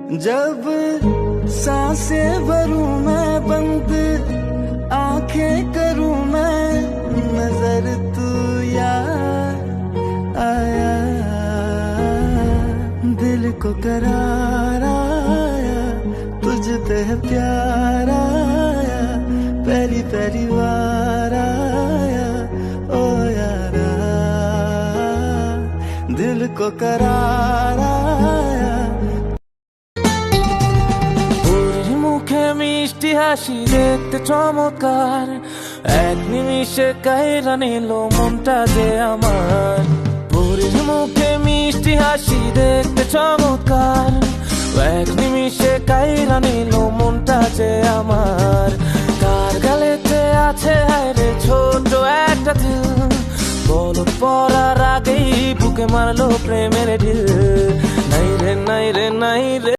जब सांसें भरूं मैं बंद आंखें करूं मैं, नजर तू यार आया, दिल को करार आया, तुझ पे है प्यार आया, पहली पहली बार आया ओ यारा, दिल को करार आया। মুখে মিষ্টি হাসি দেখতে চমৎকার, এক নিমিষে কাইরা নিল মনটা যে আমার। পরীর মুখে মিষ্টি হাসি দেখতে চমৎকার, এক নিমিষে কাইরা নিল মনটা যে আমার। কার গালেতে আছে হায়রে ছোট একটা দিল, বলদ পড়ার আগেই বুকে মারলো প্রেমের ঢিল। নাই রে নাই রে নাই রে।